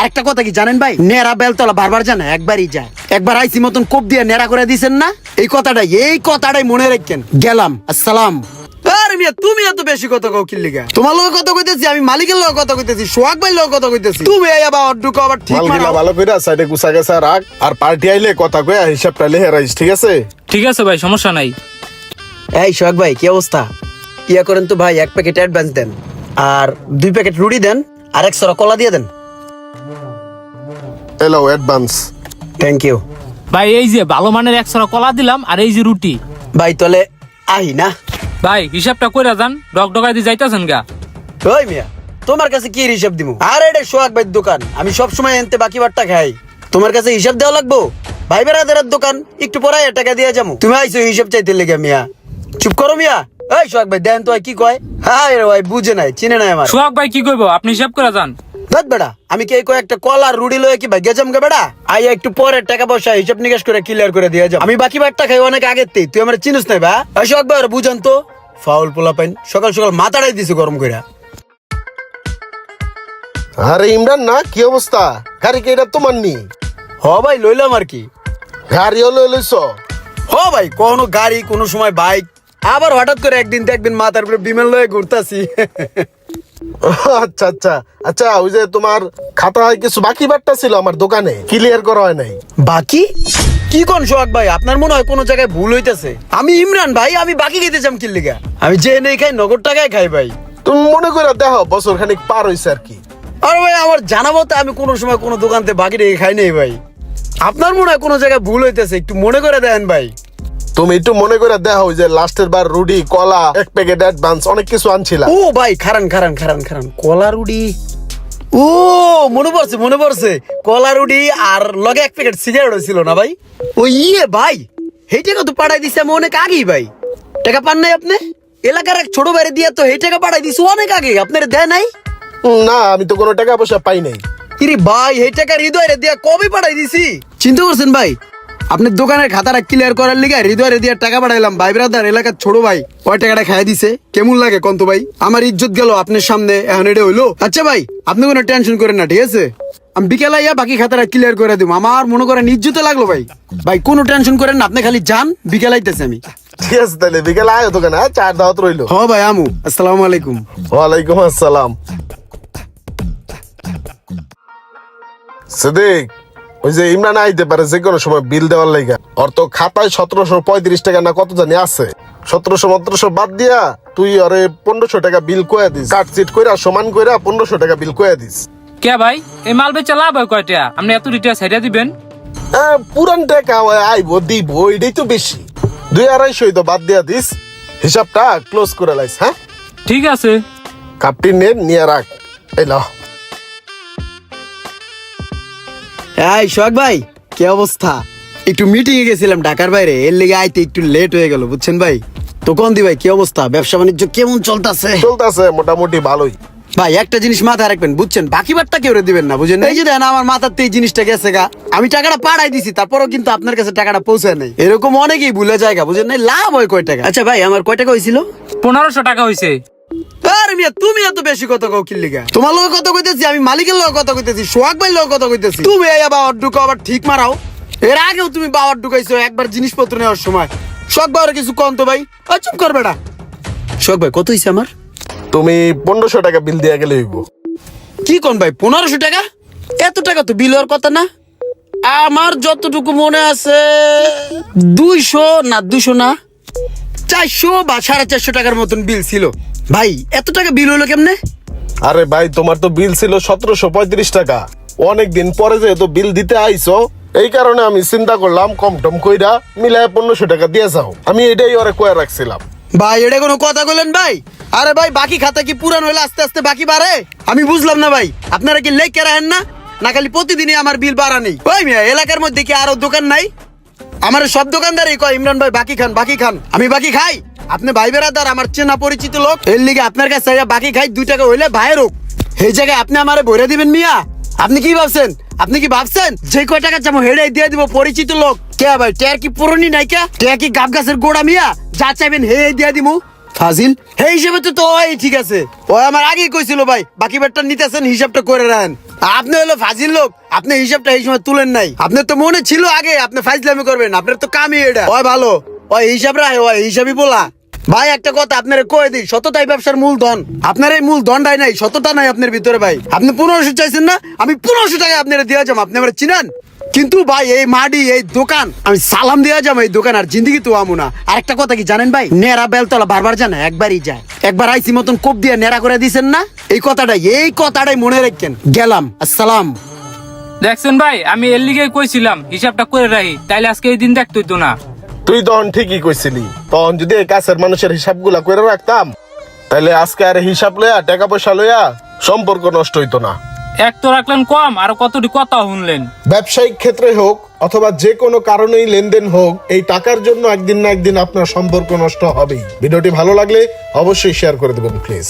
আরেকটা কথা কি জানেন ভাই, নেড়া বেলতলা বারবার জানা একবারই যায়। একবার আইসি মতন কোপ দিয়ে নেড়া করে দিছেন না, এই কথাটাই মনে রাখেন। গেলাম, আসসালাম। আরে মিয়া তুমি এত বেশি কথা কও কি লিগা? তোমার লগে কথা কইতেছি, আমি মালিকের লগে কথা কইতেছি, সোহাগ ভাই লগে কথা কইতেছি। তুমি এই আবার অড্ডুকো আবার ঠিক মালগুলা মারো। ভালো কইরা সাইডে গুছা গেছা রাখ, আর পার্টি আইলে কথা কইয়া হিসাবটা লিখে রাখিস, ঠিক আছে? ঠিক আছে ভাই, সমস্যা নাই। এই সোহাগ ভাই কি অবস্থা? ইয়া করেন তো ভাই, 1 প্যাকেট অ্যাডভান্স দেন, আর 2 প্যাকেট রুটি দেন, আর 1 সরা কলা দিয়ে দেন। এলো অ্যাডভান্স। থ্যাংক ইউ ভাই এই যে ভালো মানের 1 সরা কলা দিলাম, আর এই যে রুটি। ভাই। তাহলে আহি না ভাই হিসাবটা কইরা যান, ডগডগাই দিয়ে যাইতাছেন গা। ওই মিয়া তোমার কাছে কি হিসাব দিমু? আর এটা সোহাগ ভাইয়ের দোকান, আমি সব সময় এনতে বাকি বারটা খাই। তোমার কাছে হিসাব দেওয়া লাগবো? ভাই বেড়াদের দোকান, একটু পরাই টাকা দিয়ে যাবো। তুমি আইসো হিসাব চাইতে লেগে মিয়া। চুপ করো মিয়া। এই সোহাগ ভাই দেন তো কি কয়। হ্যাঁ রে ভাই, বুঝে নাই, চিনে নাই আমার। সোহাগ ভাই কি কইবো, আপনি হিসাব করে যান। দেখ বেড়া, আমি কি কয়েকটা কল আর রুটি লয়ে কি ভাই গেছাম গে বেড়া? আই একটু পরে টাকা পয়সা হিসাব নিকাশ করে ক্লিয়ার করে দিয়ে যাও। আমি বাকি বারটা খাই অনেক আগের থেকে, তুই আমার চিনিস নাই বা? এই সোহাগ ভাই বুঝান তো, ফাউল পোলা পাইন, সকাল সকাল মাথাটাই দিছে গরম কইরা। আরে ইমরান না, কি অবস্থা? গাড়ি কি এটা তোমার নি? হ ভাই লইলাম আর কি। গাড়িও লইছ? হ ভাই, কখনো গাড়ি, কোনো সময় বাইক, আবার হঠাৎ করে একদিন দেখবেন মাথার উপরে বিমান লয়ে ঘুরতাছি। আচ্ছা আচ্ছা আচ্ছা, ওই যে তোমার খাতায় কিছু বাকি বাট্টা ছিল আমার দোকানে, ক্লিয়ার করা হয় নাই। বাকি কি কোন সোহাগ ভাই? আপনার মনে হয় কোনো জায়গায় ভুল হইতেছে। আমি ইমরান ভাই, আমি বাকি খেতে চাম কি লিগা? আমি যে নেই খাই, নগদ টাকায় খাই ভাই। তুমি মনে করে দেখো, বছর খানিক পার হইছে আর কি। আর ভাই আমার জানা মতে আমি কোনো সময় কোনো দোকানতে বাকি রেখে খাই নাই ভাই। আপনার মনে হয় কোনো জায়গায় ভুল হইতেছে, একটু মনে করে দেন ভাই। তুমি একটু মনে করে দেখো, ওই যে লাস্টের বার রুটি, কলা, 1 প্যাকেট অ্যাডভান্স, অনেক কিছু আনছিলা। ও ভাই খারান খারান খারান খারান, কলা রুটি। ও মনে পড়ছে, কলা রুটি আর লগে 1 প্যাকেট সিগারেট ছিল না ভাই? ও ইয়ে ভাই, এই টাকা তো পাঠাই দিছে আমি অনেক আগেই ভাই। টাকা পান নাই আপনি? এলাকার এক ছোট বাইরে দিয়া তো এই টাকা পাঠাই দিছি অনেক আগে, আপনার দেয় নাই? না, আমি তো কোনো টাকা পয়সা পাই নাই। ইরে ভাই, এই টাকা হৃদয়ের দিয়া কবে পাঠাই দিছি? চিন্তা করছেন ভাই? আপনার দোকানের খাতাটা ক্লিয়ার করার লিগে হৃদয়ের দিয়া টাকা পাঠাইলাম। ভাই ব্রাদার, এলাকার ছোট ভাই ওই টাকাটা খাইয়া দিছে। কেমন লাগে কন্ত ভাই? আমার ইজ্জত গেল আপনার সামনে, এখন এটা হইলো? আচ্ছা ভাই, আপনি কোনো টেনশন করেন না, ঠিক আছে? আমি বিকেলে আইয়া বাকি খাতাটা ক্লিয়ার করে দিব। আমার মনে করেন ইজ্জতে লাগলো ভাই। ভাই কোনো টেনশন করেন না, আপনি খালি যান, বিকেলে আইতেছে আমি। ঠিক আছে, তাহলে বিকেলে আয় দোকানে, চার দাওয়াত রইলো। হ ভাই আমু, আসসালামু আলাইকুম। ওয়ালাইকুম আসসালাম। সিদ্দিক, ওই যে ইমরান আইতে পারে যে কোনো সময় বিল দেওয়ার লাইগা। ওর তো খাতায় 1735 টাকা না কত জানি আছে। 1700 বাদ দিয়া তুই আরে 1500 টাকা বিল কইয়া দিস। কাটচিট কইরা সমান কইরা 1500 টাকা বিল কইয়া দিস। কে ভাই, এই মাল বেচা লাভ হয় কয়টা? আপনি এত রিটা সাইডা দিবেন? পুরান টাকা আইবো দিব, এটাই তো বেশি। 200-250 তো বাদ দিয়া দিস, হিসাবটা ক্লোজ করে লাইস। হ্যাঁ ঠিক আছে। কাপটি নিয়ে রাখ। এই ল। এই সোহাগ ভাই কি অবস্থা? একটু মিটিং এ গেছিলাম ঢাকার বাইরে, এর লেগে আইতে একটু লেট হয়ে গেল, বুঝছেন ভাই? তো কোন দি ভাই কি অবস্থা, ব্যবসা বাণিজ্য কেমন চলতেছে? চলতেছে মোটামুটি ভালোই। ভাই একটা জিনিস মাথায় রাখবেন, বুঝছেন? বাকি বারটা কেউ দিবেন না, বুঝেন? এই যে দেন আমার মাথাতে এই জিনিসটা গেছে গা, আমি টাকাটা পাঠাই দিছি, তারপরও কিন্তু আপনার কাছে টাকাটা পৌঁছায় নাই। এরকম অনেকেই ভুলে জায়গা, বুঝেন? নাই লাভ হয় কয় টাকা? আচ্ছা ভাই, আমার কয় টাকা হয়েছিল? 1500 টাকা হইছে। আরে মিয়া তুমি এত বেশি কথা কও কি লিগা? তোমার লগে কথা কইতেছি, আমি মালিকের লগে কথা কইতেছি, সোহাগ ভাইয়ের লগে কথা কইতেছি। তুমি এই বাবার ঢুকো আবার ঠিক মারাও। এর আগেও তুমি বাবার ঢুকাইছো একবার জিনিসপত্র নেওয়ার সময়। সোহাগ ভাইয়ের কিছু কম তো ভাই। চুপ কর বেটা। সোহাগ ভাই কত হইছে আমার? তুমি 1500 টাকা বিল দিয়া গেলে হইব। কি কোন ভাই, 1500 টাকা? এত টাকা তো বিল হওয়ার কথা না। আমার যতটুকু মনে আছে 200 না 400 বা 450 টাকার মতন বিল ছিল। ভাই এত টাকা বিল হলো কেমনে? আরে ভাই, তোমার তো বিল ছিল 1735 টাকা। অনেকদিন পরে যেহেতু বিল দিতে আইছো, এই কারণে আমি চিন্তা করলাম কম টম কইরা মিলায় 1500 টাকা দিয়ে যাও। আমি এটাই ওরে কয়ে রাখছিলাম। ভাই এটা কোনো কথা বললেন ভাই? আরে ভাই বাকি খাতা কি পুরান হইলে আস্তে আস্তে বাকি বাড়ে? আমি বুঝলাম না ভাই, আপনারা কি লেখকে রাখেন না, না খালি প্রতিদিনই আমার বিল বাড়া নেই? ওই মিয়া এলাকার মধ্যে কি আরো দোকান নাই? আমার সব দোকানদারই কয় ইমরান ভাই বাকি খান বাকি খান। আমি বাকি খাই? আপনি ভাই বেড়াদার, আমার চেনা পরিচিত লোক, এর লিগে আপনার কাছে বাকি খাই 2 টাকা হইলে ভাইয়ের হোক, এই জায়গায় আপনি আমারে ভরে দিবেন মিয়া? আপনি কি ভাবছেন? আপনি কি ভাবছেন যে কয় টাকা চামো হেডাই দিয়ে দিব পরিচিত লোক? কে ভাই টেয়ার কি পুরনি নাই? কে টেয়ার কি গাব গাছের গোড়া মিয়া? যা চাইবেন হে দিয়ে দিমু। ফাজিল এই হিসেবে তো ওই ঠিক আছে, ও আমার আগেই কইছিল ভাই বাকি বেটটা নিতেছেন, হিসাবটা করে রাখেন। আপনি হলো ফাজিল লোক, আপনি হিসাবটা এই সময় তুলেন নাই। আপনার তো মনে ছিল আগে আপনি ফাইজলামি করবেন, আপনার তো কামই এটা। ওই ভালো, ওই হিসাব রাখে, ওই হিসাবই বলা। ভাই একটা কথা আপনারা কয়ে দিই, সততাই ব্যবসার মূলধন। আপনার এই মূলধনটাই নাই, সততা নাই আপনার ভিতরে ভাই। আপনি 1500 চাইছেন না, আমি 1500 টাকা আপনারা দিয়ে যাবো, আপনি আমার চিনেন। কিন্তু ভাই এই মাডি এই দোকান আমি সালাম দেওয়া যাবো, এই দোকান আর জিন্দিগি তো আমু না। আর একটা কথা কি জানেন ভাই, নেড়া বেলতলা বারবার জানা, একবারই যায়। একবার আইসি মতন কোপ দিয়ে নেড়া করে দিছেন না, এই কথাটাই মনে রাখেন। গেলাম, আসসালাম। দেখছেন ভাই, আমি এর লিগে কইছিলাম হিসাবটা করে রাখি, তাইলে আজকে এই দিন দেখতে হইতো না। তুই তখন ঠিকই কইছিলি, তখন যদি এই কাছের মানুষের হিসাবগুলা করে রাখতাম, তাহলে আজকে আর হিসাব লইয়া টাকা পয়সা লইয়া সম্পর্ক নষ্ট হইতো না। এক তো রাখলেন কম, আর কতটি কথা শুনলেন। ব্যবসায়িক ক্ষেত্রে হোক অথবা যে কোনো কারণেই লেনদেন হোক, এই টাকার জন্য একদিন না একদিন আপনার সম্পর্ক নষ্ট হবেই। ভিডিওটি ভালো লাগলে অবশ্যই শেয়ার করে দেবেন প্লিজ।